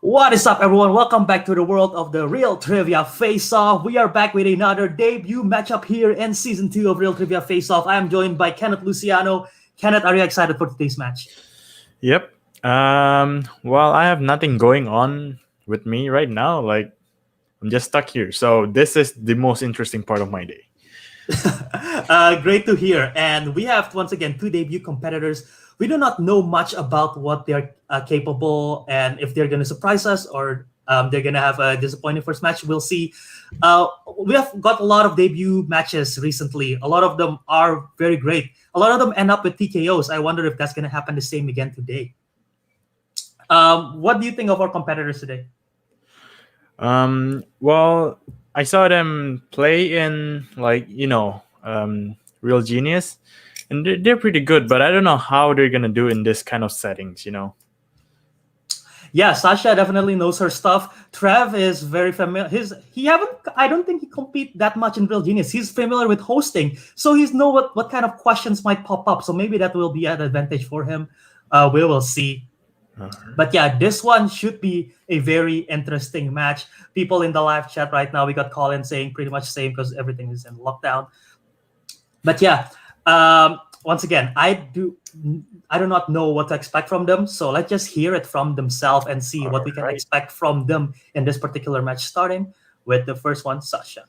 What is up, everyone? Welcome back to the world of the Real Trivia Face-Off. We are back with another debut matchup here in Season 2 of Real Trivia Face-Off. I am joined by Kenneth Luciano. Kenneth, are you excited for today's match? Yep. Well, I have nothing going on with me right now. I'm just stuck here. So this is the most interesting part of my day. Great to hear. And we have, once again, two debut competitors. We do not know much about what they're capable and if they're going to surprise us or they're going to have a disappointing first match. We'll see. We have got a lot of debut matches recently. A lot of them are very great. A lot of them end up with TKOs. I wonder if that's going to happen the same again today. What do you think of our competitors today? Well, I saw them play in Real Genius, and they're pretty good, but I don't know how they're gonna do in this kind of settings, Yeah, Sasha definitely knows her stuff. Trev is very familiar. I don't think he compete that much in Real Genius. He's familiar with hosting, so he's know what kind of questions might pop up. So maybe that will be an advantage for him. We will see. But yeah, this one should be a very interesting match. People in the live chat right now, we got Colin saying pretty much same because everything is in lockdown. But yeah, once again, I do not know what to expect from them. So let's just hear it from themselves and see what we can expect from them in this particular match, starting with the first one, Sasha.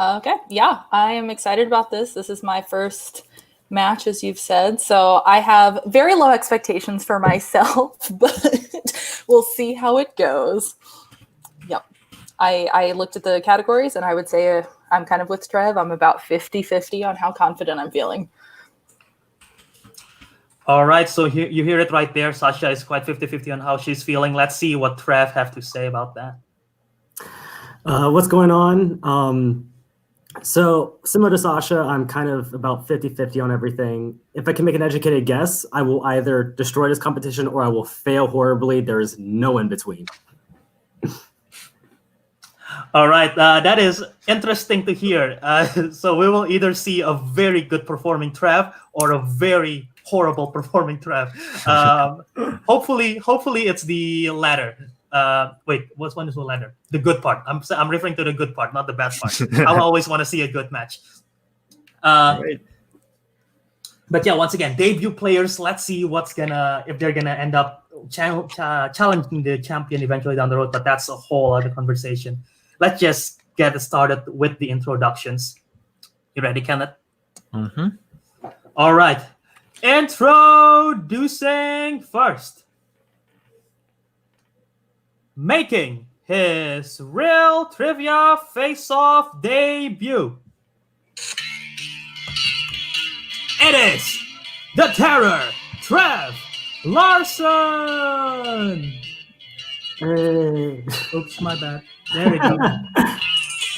Okay, yeah, I am excited about this. This is my first match, as you've said, so I have very low expectations for myself, but we'll see how it goes. Yep, I looked at the categories and I would say I'm kind of with Trev. I'm about 50-50 on how confident I'm feeling. All right, so you hear it right there. Sasha is quite 50-50 on how she's feeling. Let's see what Trev have to say about that. What's going on? So similar to Sasha, I'm kind of about 50-50 on everything. If I can make an educated guess, I will either destroy this competition or I will fail horribly. There is no in between. All right, that is interesting to hear. So we will either see a very good performing Trev or a very horrible performing Trev. Hopefully it's the latter. Wait, which one is the latter? The good part. I'm referring to the good part, not the bad part. I always want to see a good match. But yeah, once again, debut players. Let's see if they're gonna end up challenging the champion eventually down the road. But that's a whole other conversation. Let's just get started with the introductions. You ready, Kenneth? Mm-hmm. All right. Introducing first. Making his Real Trivia Face-Off debut. It is the Terror, Trev Larson. Hey. Oops, my bad. There we go.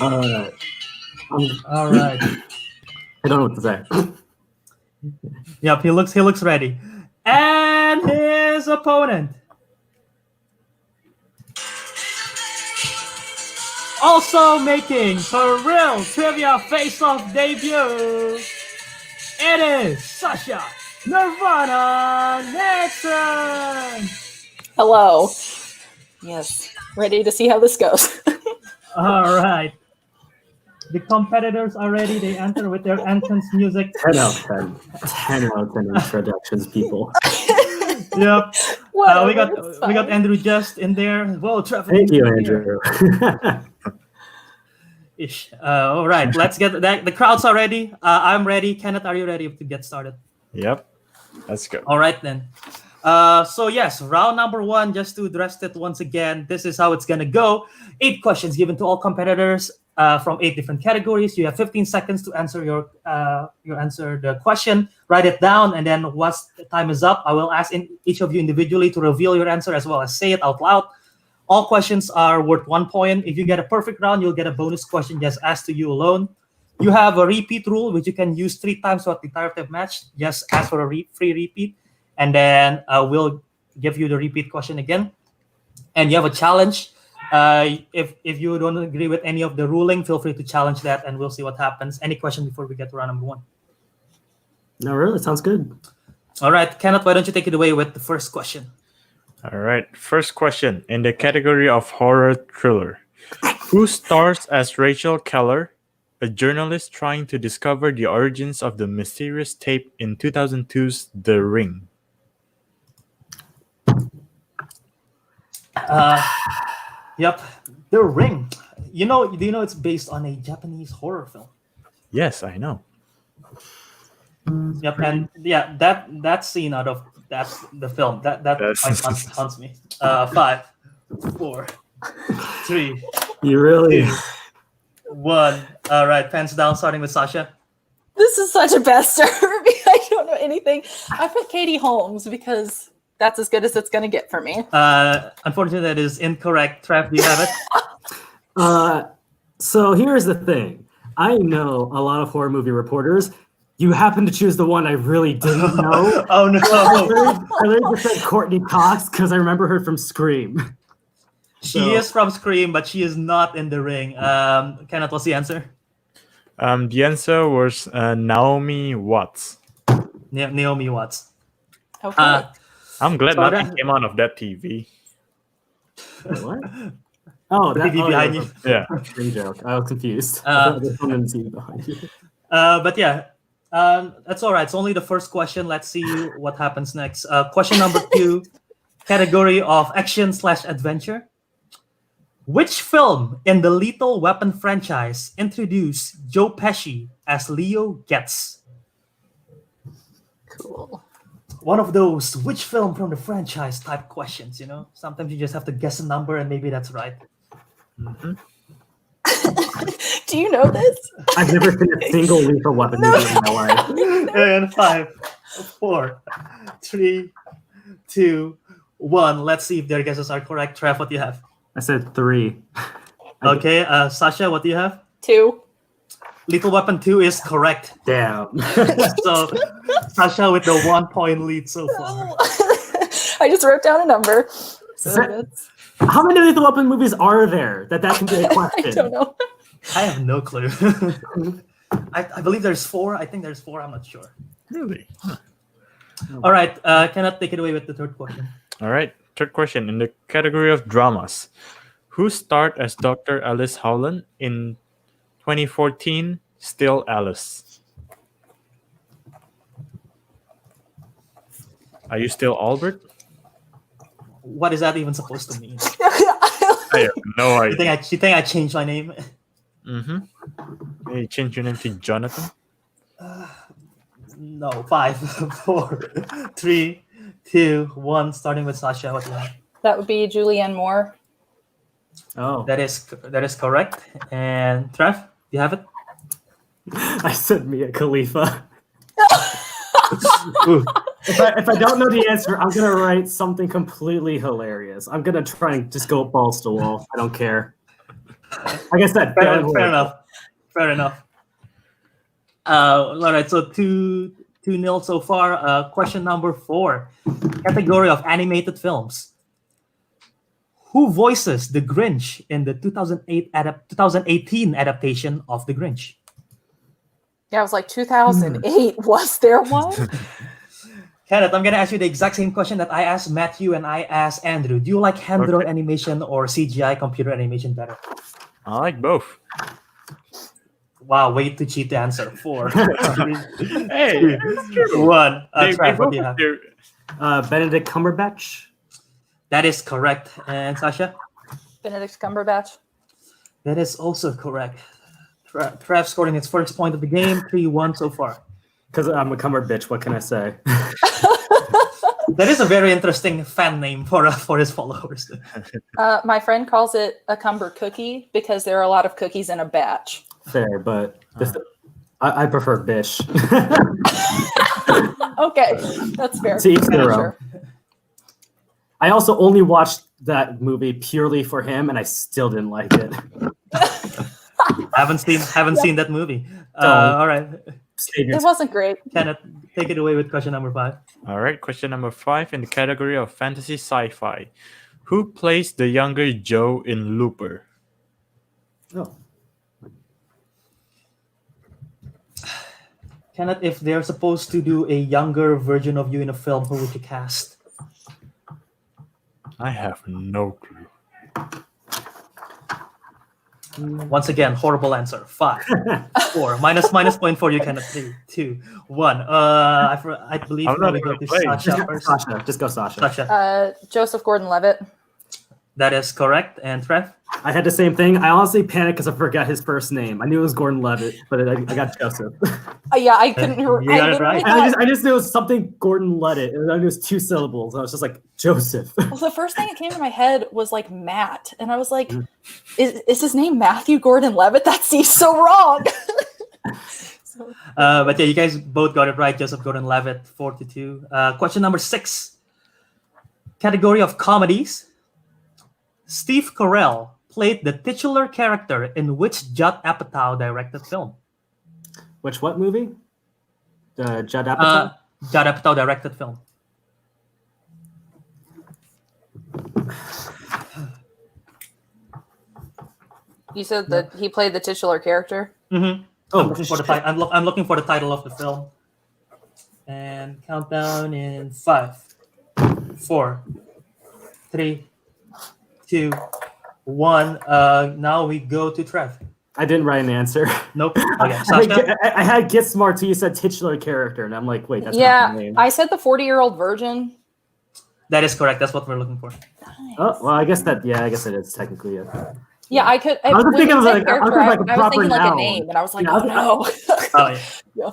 All right. All right. I don't know what to say. Yep, he looks ready. And his opponent. Also making her Real Trivia Face-Off debut, it is Sascha Nirvana Nixon. Hello. Yes, ready to see how this goes. All right. The competitors are ready. They enter with their entrance music. 10 out of 10. 10 out of 10 introductions, people. Yep. We got Andrew just in there. Whoa, Trev. Thank you, Andrew. All right, let's get that. The crowds are ready. I'm ready. Kenneth, are you ready to get started? Yep. Let's go. All right, then. So yes, round number 1, just to address it once again, this is how it's going to go. 8 questions given to all competitors from 8 different categories. You have 15 seconds to answer answer the question. Write it down, and then once the time is up, I will ask each of you individually to reveal your answer as well as say it out loud. All questions are worth 1 point. If you get a perfect round, you'll get a bonus question just asked to you alone. You have a repeat rule, which you can use 3 times throughout the entire match. Just ask for a free repeat, and then we'll give you the repeat question again. And you have a challenge. If you don't agree with any of the ruling, feel free to challenge that, and we'll see what happens. Any question before we get to round number 1? No, really? Sounds good. All right, Kenneth, why don't you take it away with the first question? All right. First question in the category of horror thriller. Who stars as Rachel Keller, a journalist trying to discover the origins of the mysterious tape in 2002's The Ring? Yep, The Ring. Do you know it's based on a Japanese horror film? Yes, I know. Yep, and yeah, that scene out of the film that That's- quite haunts me. 5, 4, 3, You really? 2, 1. All right, pens down. Starting with Sasha. This is such a bad start for me. I don't know anything. I put Katie Holmes because that's as good as it's going to get for me. Unfortunately, that is incorrect. Trev, do you have it? So here's the thing. I know a lot of horror movie reporters. You happen to choose the one I really didn't know. Oh no! I literally just said Courtney Cox because I remember her from Scream. She is from Scream, but she is not in The Ring. Kenneth, what's the answer? The answer was Naomi Watts. Naomi Watts. Okay. I'm glad So nothing that- came out of that TV. What? Oh, that TV behind you. Yeah. Scream joke. I was confused. Uh, There's someone in the scene behind you. But yeah, that's all right. It's only the first question. Let's see what happens next. Question number 2, category of action/adventure. Which film in the Lethal Weapon franchise introduced Joe Pesci as Leo Getz? Cool. One of those which film from the franchise type questions, Sometimes you just have to guess a number and maybe that's right. Do you know this? I've never seen a single Lethal Weapon movie in my life. And 5, 4, 3, 2, 1. Let's see if their guesses are correct. Trev, what do you have? I said 3. Okay, Sasha, what do you have? 2. Lethal Weapon 2 is correct. Damn. So Sasha with the 1 point lead so far. I just wrote down a number. So Is that- that's, How many Lethal Weapon movies are there that can be a I question? don't know. I have no clue. I believe there's 4. I think there's 4. I'm not sure. Really? All right, cannot take it away with the third question. All right. Third question in the category of dramas. Who starred as Dr. Alice Howland in 2014 Still Alice? Are you still Albert? What is that even supposed to mean? I have no You idea. think I changed my name? Mm-hmm. Hey, change your name to Jonathan. No. 5, 4, 3, 2, 1. Starting with Sasha. What do you have? That would be Julianne Moore. Oh, That is correct. And Trev, you have it? I said Mia Khalifa. Ooh. If I don't know the answer, I'm gonna write something completely hilarious. I'm gonna try and just go balls to the wall. I don't care. Like I said, Fair enough. Fair enough. All right, so 2-0 so far. Question number 4, category of animated films. Who voices the Grinch in the 2018 adaptation of The Grinch? Yeah, I was like 2008. Was there one? Kenneth, I'm gonna ask you the exact same question that I asked Matthew and I asked Andrew. Do you like hand-drawn animation or CGI computer animation better? I like both. Wow, way to cheat the answer. 4, 3, Hey, 2, 1. Trev, what do you have? Benedict Cumberbatch. That is correct. And Sasha? Benedict Cumberbatch. That is also correct. Trev scoring its first point of the game, 3-1 so far. Because I'm a Cumberbitch. What can I say? That is a very interesting fan name for his followers. My friend calls it a Cumber cookie because there are a lot of cookies in a batch. Fair, but I prefer Bish. Okay, that's fair. To each their own. Sure. I also only watched that movie purely for him, and I still didn't like it. haven't seen that movie. Don't. All right, Save It your- wasn't great. Kenneth, take it away with question number 5. All right, question number 5 in the category of fantasy sci-fi. Who plays the younger Joe in Looper? Oh. Kenneth, if they're supposed to do a younger version of you in a film, who would you cast? I have no clue. Once again, horrible answer. 5, 4. Minus point for you, Kenneth. 3, 2, 1. I believe I'm not we go even to playing. Sasha first. Sasha. Just go Sasha. Sasha. Joseph Gordon-Levitt. That is correct. And Trev? I had the same thing. I honestly panicked because I forgot his first name. I knew it was Gordon Levitt, but I got Joseph. Yeah, I couldn't. You got it right. I just knew it was something Gordon Levitt. And I knew it was 2 syllables. I was just like, Joseph. Well, the first thing that came to my head was like Matt, and I was like, "Is his name Matthew Gordon-Levitt? That seems so wrong." But yeah, you guys both got it right. Joseph Gordon-Levitt, 4-2. Question number 6. Category of comedies. Steve Carell played the titular character in which Judd Apatow directed film? Which what movie? Judd Apatow? Judd Apatow directed film. You said that he played the titular character. Mm-hmm. I'm looking for the title of the film. And countdown in 5, 4, 3, 2, 1. Now we go to Trev. I didn't write an answer. Nope. Okay, Sasha. I had Get Smart too. You said titular character, and I'm like, wait, that's not Yeah, the name. I said the 40-year-old virgin. That is correct. That's what we're looking for. Oh, well, I guess that. Yeah, I guess it is technically it. Yeah, I could. was when thinking you of said like- I was character, thinking like a I was proper thinking like a noun. name, and I was like, Yeah, I was- oh no. Oh yeah.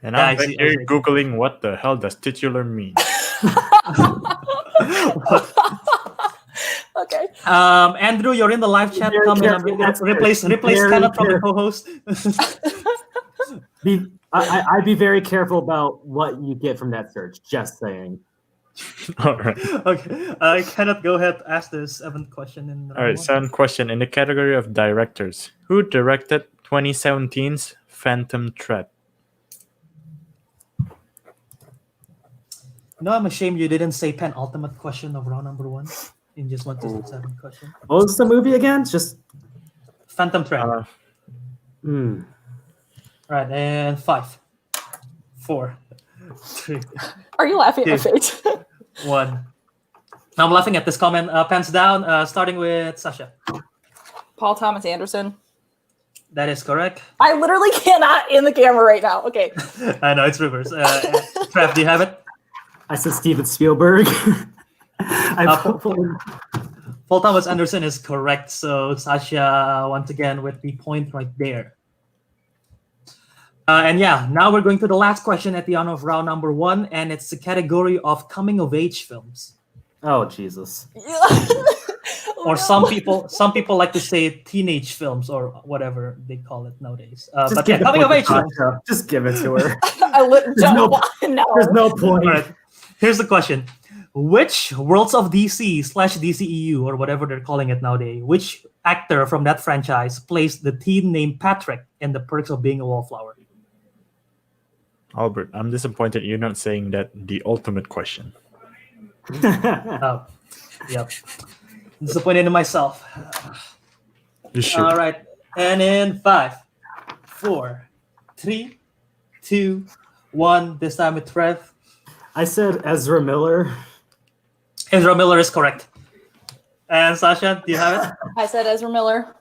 And Yeah, I'm I see- here I see. Googling what the hell does titular mean. Okay. Andrew, you're in the live chat. Very Come in. careful. That's Replace very Kenneth from the careful. co-host. I'd be very careful about what you get from that search. Just saying. All right. Okay. Kenneth, go ahead. Ask the 7th question. All right. 7th question in the category of directors. Who directed 2017's Phantom Thread? No, I'm ashamed you didn't say penultimate question of round number 1. You just went to the 7th question. What was the movie again? Just. Phantom Thread. Hmm. Right, and 5, 4, 3, Are you laughing at my face? 1. I'm laughing at this comment. Pens down, starting with Sasha. Paul Thomas Anderson. That is correct. I literally cannot in the camera right now. Okay. I know, it's reverse. Trev, do you have it? I said Steven Spielberg. Paul Thomas Anderson is correct. So Sasha, once again, with the point right there. And yeah, now we're going to the last question at the end of round number 1, and it's the category of coming-of-age films. Oh Jesus! Or some people like to say teenage films or whatever they call it nowadays. But yeah, coming-of-age films. Just give it to her. No. There's no point. All right, here's the question. Which Worlds of DC/DCEU, or whatever they're calling it nowadays, which actor from that franchise plays the teen named Patrick in The Perks of Being a Wallflower? Albert, I'm disappointed you're not saying that the ultimate question. Oh, yep. Disappointed in myself. You should. All right. And in 5, 4, 3, 2, 1. This time with Trev. I said Ezra Miller. Ezra Miller is correct. And Sasha, do you have it? I said Ezra Miller.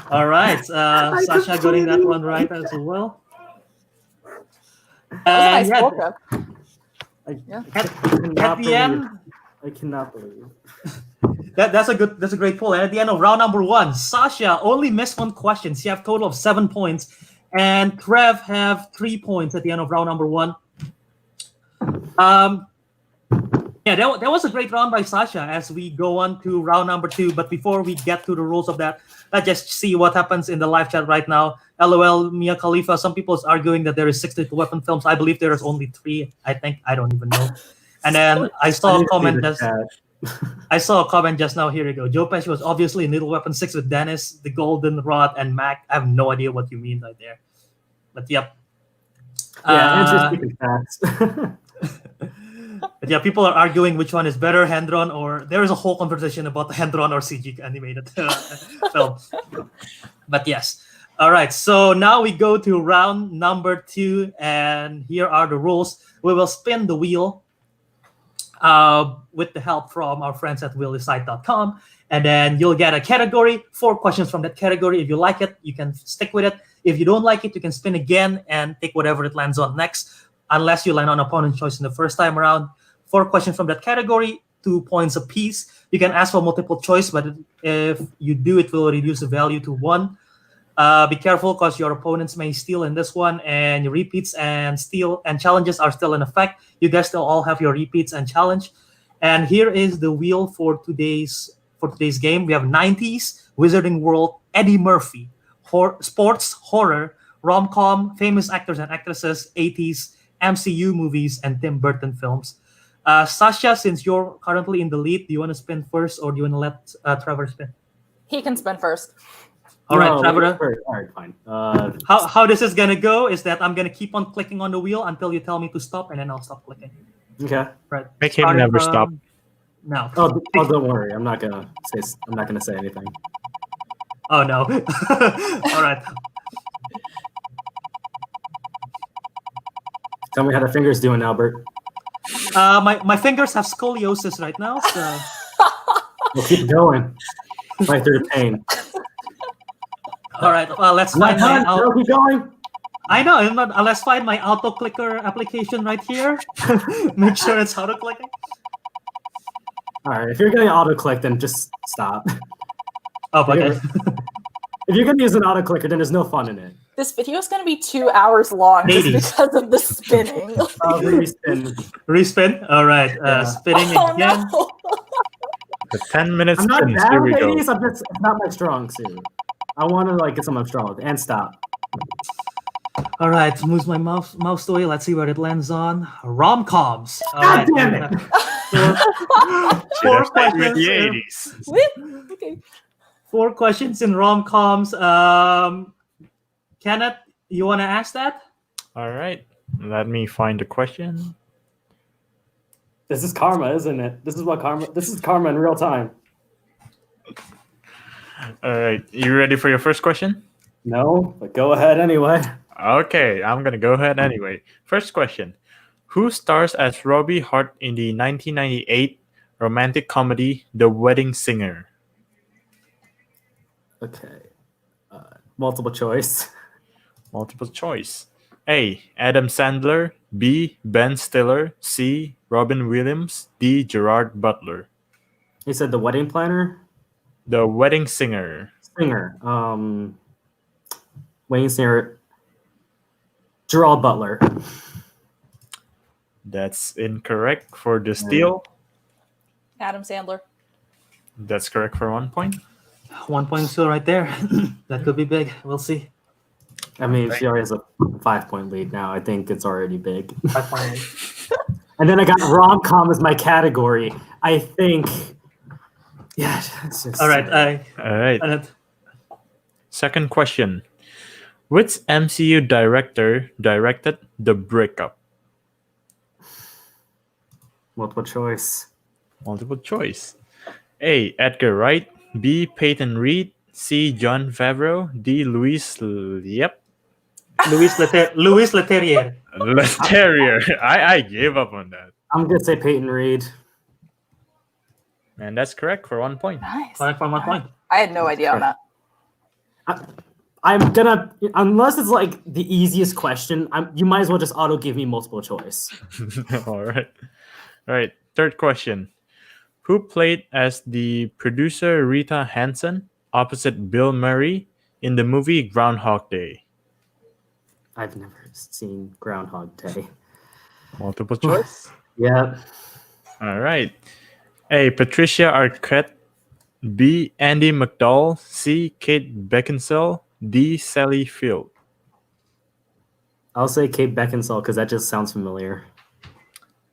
All right. Sasha getting that one right as well. That was a Yeah, nice polka. at the end, I cannot believe. that's a great poll. And at the end of round number 1, Sasha only missed 1 question. She have a total of 7 points, and Trev have 3 points at the end of round number 1. Yeah, that was a great round by Sasha as we go on to round number 2. But before we get to the rules of that, let's just see what happens in the live chat right now. LOL, Mia Khalifa. Some people is arguing that there is 6 Lethal Weapon films. I believe there is only 3. I think. I don't even know. And then I saw a comment just now. Here you go. Joe Pesci was obviously in Lethal Weapon 6 with Dennis, the Golden Rod, and Mac. I have no idea what you mean right there. But yep. Yeah, interesting facts. But yeah, people are arguing which one is better, hand-drawn, or there is a whole conversation about the hand-drawn or CG animated film. But yes. All right, so now we go to round number 2, and here are the rules. We will spin the wheel. with the help from our friends at willdecide.com. And then you'll get a category, 4 questions from that category. If you like it, you can stick with it. If you don't like it, you can spin again and take whatever it lands on next, unless you land on opponent choice in the first time around. 4 questions from that category, 2 points apiece. You can ask for multiple choice, but if you do, it will reduce the value to 1. Be careful because your opponents may steal in this one, and your repeats and steal and challenges are still in effect. You guys still all have your repeats and challenge. And here is the wheel for today's game. We have 90s, Wizarding World, Eddie Murphy, sports, horror, rom-com, famous actors and actresses, 80s, MCU movies, and Tim Burton films. Sasha, since you're currently in the lead, do you want to spin first or do you want to let Trevor spin? He can spin first. All right, Trevor. All right, fine. How this is going to go is that I'm going to keep on clicking on the wheel until you tell me to stop, and then I'll stop clicking. Okay. Right. Make him never stop. No. Oh, don't worry. I'm not gonna say anything. Oh, no. All right. Tell me how the fingers doing, Albert. My fingers have scoliosis right now, so... We'll keep going. Right through the pain. All right, let's find keep going. I know. Let's find my auto clicker application right here. Make sure it's auto clicking. All right, if you're getting auto click, then just stop. Oh, okay. If you're gonna use an auto clicker, then there's no fun in it. This video is going to be 2 hours long just because of the spinning. Respin. All right, spinning again. No. The 10-minute I'm not spins. bad Here we at go. these. It's not my strong suit. I want to get something strong and stop. All right, moves my mouse away. Let's see where it lands on. Rom-coms. All God right, damn it. Four Should have started with the questions. 80s. Woo! Okay. 4 questions in rom-coms. Kenneth, you want to ask that? All right. Let me find the question. This is karma, isn't it? This is karma in real time. All right. You ready for your first question? No, but go ahead anyway. Okay, I'm going to go ahead anyway. First question. Who stars as Robbie Hart in the 1998 romantic comedy The Wedding Singer? Okay. Multiple choice. Multiple choice. A. Adam Sandler. B. Ben Stiller. C. Robin Williams. D. Gerard Butler. You said The Wedding Planner? The Wedding Singer. Singer. Wedding Singer. Gerard Butler. That's incorrect for the steal. Adam Sandler. That's correct for 1 point. 1 point still right there. That could be big. We'll see. I mean, she already has a 5-point lead now. I think it's already big. 5.8. And then I got rom-com as my category. I think... Yeah, it's just... All right. All right. Second question. Which MCU director directed The Breakup? Multiple choice. Multiple choice. A. Edgar Wright. B. Peyton Reed. C. Jon Favreau. D. Louis Leterrier. Leterrier. I gave up on that. I'm going to say Peyton Reed. And that's correct for 1 point. Nice. Correct for 1 point. I had no idea on that. I'm gonna, unless it's like the easiest question, you might as well just auto give me multiple choice. All right. Third question. Who played as the producer Rita Hansen opposite Bill Murray in the movie Groundhog Day? I've never seen Groundhog Day. Multiple choice. Yeah. All right. A. Patricia Arquette. B. Andy McDowell. C. Kate Beckinsale. D. Sally Field. I'll say Kate Beckinsale because that just sounds familiar.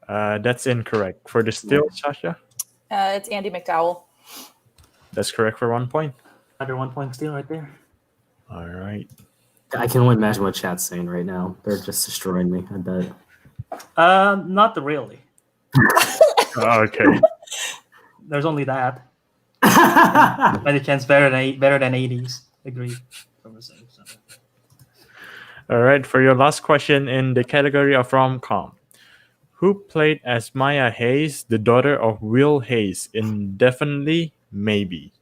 That's incorrect. For the steal, Sasha? It's Andy McDowell. That's correct for 1 point. Another 1 point steal right there. All right. I can only imagine what chat's saying right now. They're just destroying me, I bet. Not really. Okay. There's only that. By the chance, better than 80s. Agreed. All right. For your last question in the category of rom-com. Who played as Maya Hayes, the daughter of Will Hayes, in Definitely Maybe?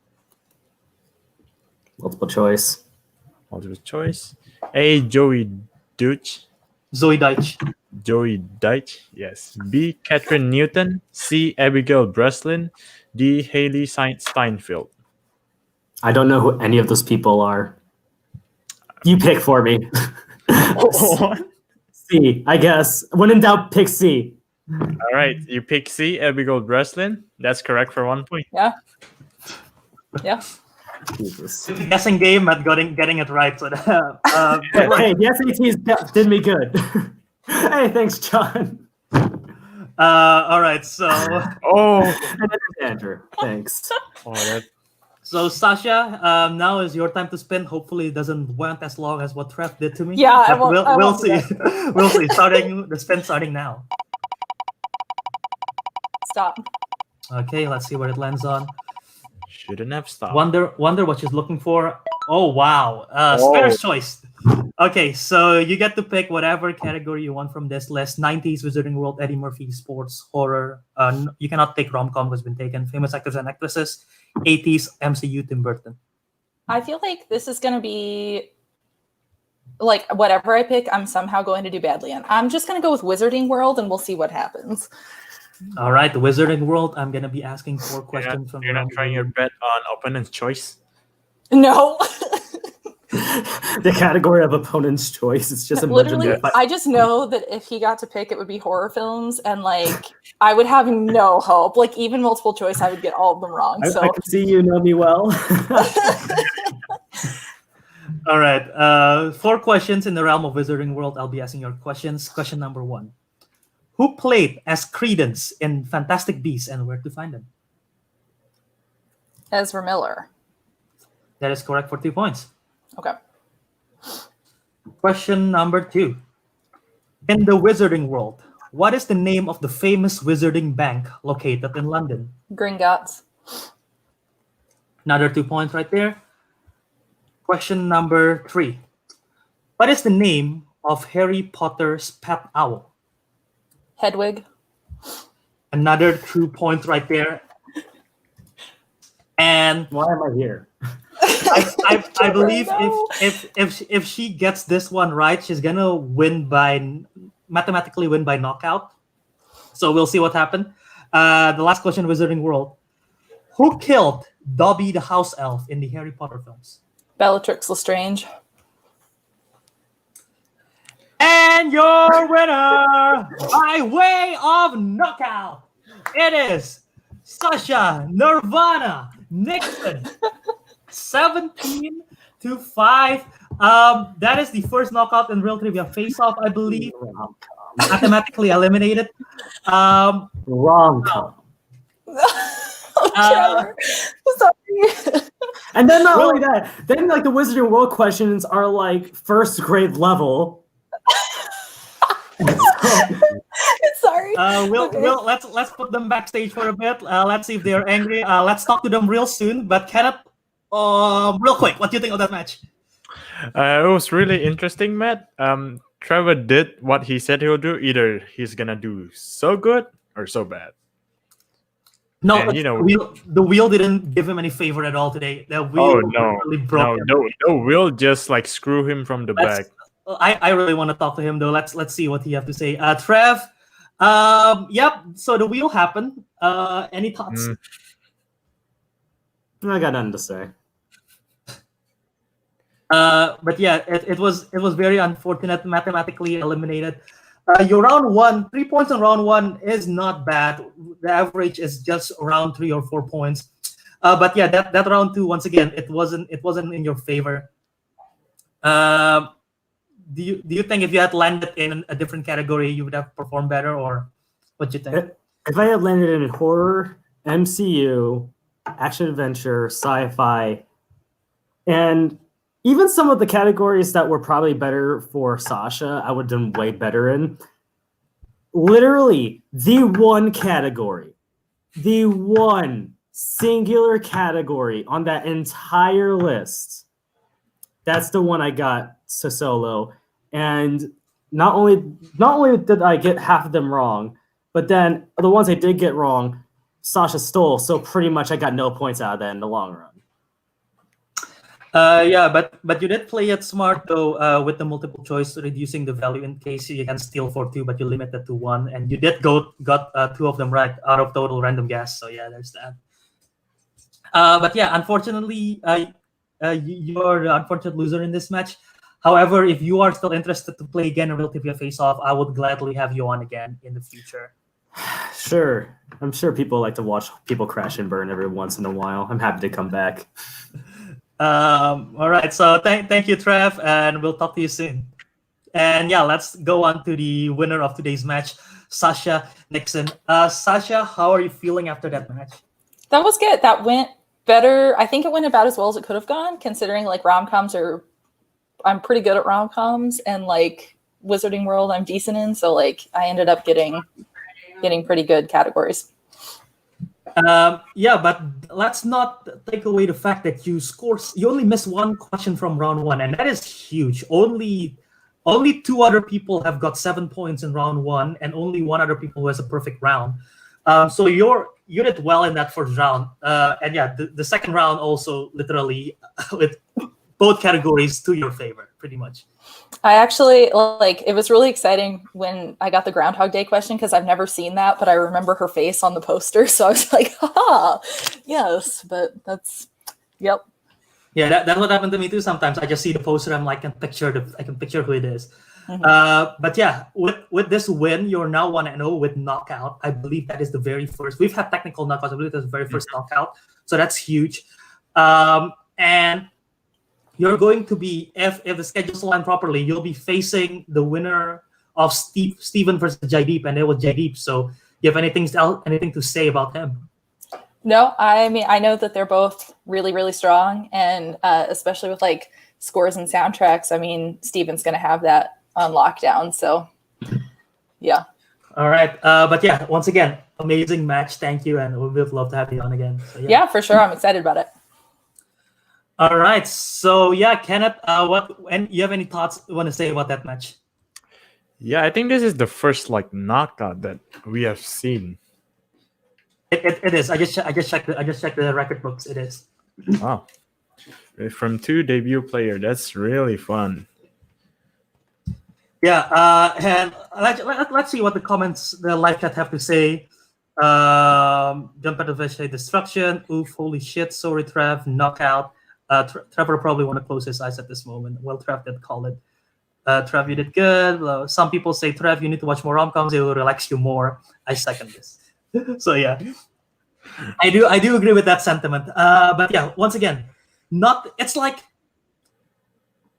Multiple choice. Multiple choice. A. Joey Deutsch. Zoe Deitch. Joey Deitch, yes. B. Catherine Newton. C. Abigail Breslin. D. Haley Steinfeld. I don't know who any of those people are. You pick for me. C, I guess. When in doubt, pick C. All right, you pick C, Abigail Breslin. That's correct for 1 point. Yeah. Yeah. Jesus. Guessing game at getting it right. So, Hey, the SATs did me good. Hey, thanks, John. all right. So, Oh, And then Andrew. Thanks. that so Sasha, now is your time to spin. Hopefully, it doesn't went as long as what Trev did to me. Yeah, I But won't- I we'll won't do see. We'll see. The spin starting now. Stop. Okay, let's see what it lands on. shouldn't have stopped. Wonder what she's looking for. Oh wow, Spare's choice. Okay, so you get to pick whatever category you want from this list. 90s Wizarding World, Eddie Murphy, sports, horror. You cannot take rom-com, has been taken. Famous actors and actresses. 80s MCU, Tim Burton. I feel like this is going to be like whatever I pick, I'm somehow going to do badly in. I'm just going to go with Wizarding World and we'll see what happens. All right, the Wizarding World. I'm gonna be asking 4 questions from. You're not trying your bet on opponent's choice? No. The category of opponent's choice. It's just a bunch of Literally, I just know that if he got to pick, it would be horror films, and like I would have no hope. Like even multiple choice, I would get all of them wrong. So I can see you know me well. All right, 4 questions in the realm of Wizarding World. I'll be asking your questions. Question number 1: Who played as Credence in Fantastic Beasts and Where to Find Them? Ezra Miller. That is correct for 2 points. Okay. Question number 2: In the Wizarding World, what is the name of the famous wizarding bank located in London? Gringotts. Another 2 points right there. Question number 3: What is the name of Harry Potter's pet owl? Hedwig. Another 2 points right there. And Why am I here? I believe No. if she gets this one right, she's gonna mathematically win by knockout. So we'll see what happened. The last question, Wizarding World: Who killed Dobby the house elf in the Harry Potter films? Bellatrix Lestrange. And your winner by way of knockout, it is Sascha Nirvana Nixon. 17-5. That is the first knockout in Real Trivia Face-Off, I believe. Mathematically eliminated. Rom-com. Trevor. Sorry. And then not only that, then like the Wizarding World questions are like first grade level. Sorry. We'll let's put them backstage for a bit. Let's see if they're angry. Let's talk to them real soon. But Kenneth, real quick, what do you think of that match? It was really interesting, Matt. Trevor did what he said he'll do. Either he's gonna do so good or so bad. No, And, you know- the wheel didn't give him any favor at all today. The wheel really broke him. No, we'll just like screw him from the back. I really want to talk to him though. Let's see what he have to say. Trev, yep. So the wheel happened. Any thoughts? I got nothing to say. But yeah, it was very unfortunate, mathematically eliminated. Your round 1, 3 points in round 1 is not bad. The average is just around 3 or 4 points. But yeah, that round 2, once again, it wasn't in your favor. Do you think if you had landed in a different category, you would have performed better, or what do you think? If I had landed in horror, MCU, action adventure, sci-fi, and even some of the categories that were probably better for Sasha, I would have done way better in. Literally, the one category, the one singular category on that entire list, that's the one I got to solo. And not only did I get half of them wrong, But then the ones I did get wrong, Sasha stole. So pretty much I got no points out of that in the long run. Yeah, but you did play it smart though, with the multiple choice, reducing the value in case you can steal for 2, but you limit it to 1, and you did got 2 of them right out of total random guess. So yeah, there's that. But yeah, unfortunately, you're the unfortunate loser in this match. However, if you are still interested to play again a Real Trivia Face-Off, I would gladly have you on again in the future. Sure. I'm sure people like to watch people crash and burn every once in a while. I'm happy to come back. All right, so thank you, Trev, and we'll talk to you soon. And yeah, let's go on to the winner of today's match, Sascha Nixon. Sascha, how are you feeling after that match? That was good. That went better. I think it went about as well as it could have gone, considering like rom-coms are, I'm pretty good at rom-coms, and like Wizarding World I'm decent in, so like I ended up getting pretty good categories. Yeah, but let's not take away the fact that you only missed 1 question from round 1, and that is huge. Only 2 other people have got 7 points in round 1, and only 1 other people who has a perfect round. So you did well in that first round. And yeah, the second round also literally with both categories to your favor, pretty much. I actually, like, it was really exciting when I got the Groundhog Day question, because I've never seen that, but I remember her face on the poster. So I was like, haha, yes, but that's, yep. Yeah, that's what happened to me too. Sometimes I just see the poster, I'm like, I can picture who it is. Mm-hmm. But yeah, with this win, you're now 1-0 with knockout. I believe that is the very first. We've had technical knockouts. I believe that's the very first knockout. So that's huge. And you're going to be, if the schedule's aligned properly, you'll be facing the winner of Steven versus Jaideep, and it was Jaideep. So you have anything to say about him? No, I mean, I know that they're both really, really strong, and especially with like scores and soundtracks, I mean, Steven's going to have that on lockdown. So yeah. All right. But yeah, once again, amazing match. Thank you. And we would love to have you on again. So, yeah, for sure. I'm excited about it. All right. So yeah, Kenneth, and you have any thoughts you want to say about that match? Yeah, I think this is the first like knockout that we have seen. It is. I just checked the record books. It is. Wow. From 2 debut player, that's really fun. Yeah, and let's see what the live chat have to say. Jump at the Vegetable Destruction. Oof, holy shit, sorry, Trev, knockout. Trevor probably want to close his eyes at this moment. Well, Trev did call it. Trev, you did good. Some people say, Trev, you need to watch more rom-coms. It will relax you more. I second this. So yeah, I do agree with that sentiment. But yeah, once again, it's like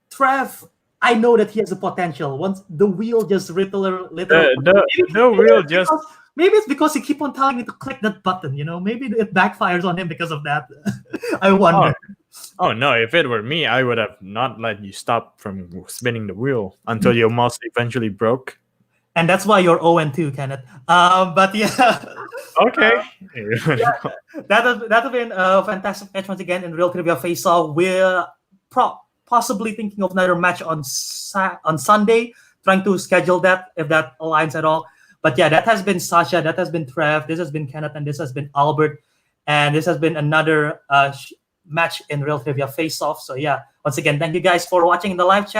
Trev. I know that he has the potential. Once the wheel just literally the wheel just. Maybe it's because he keep on telling me to click that button. You know, maybe it backfires on him because of that. I wonder. Oh no! If it were me, I would have not let you stop from spinning the wheel until your mouse eventually broke. And that's why you're 0-2, Kenneth. But yeah. Okay. Yeah, that has been a fantastic match once again in Real Trivia Face-Off. We're possibly thinking of another match on Sunday, trying to schedule that if that aligns at all. But yeah, that has been Sascha, that has been Trev, this has been Kenneth, and this has been Albert. And this has been another match in Real Trivia Face-Off. So yeah, once again, thank you guys for watching in the live chat.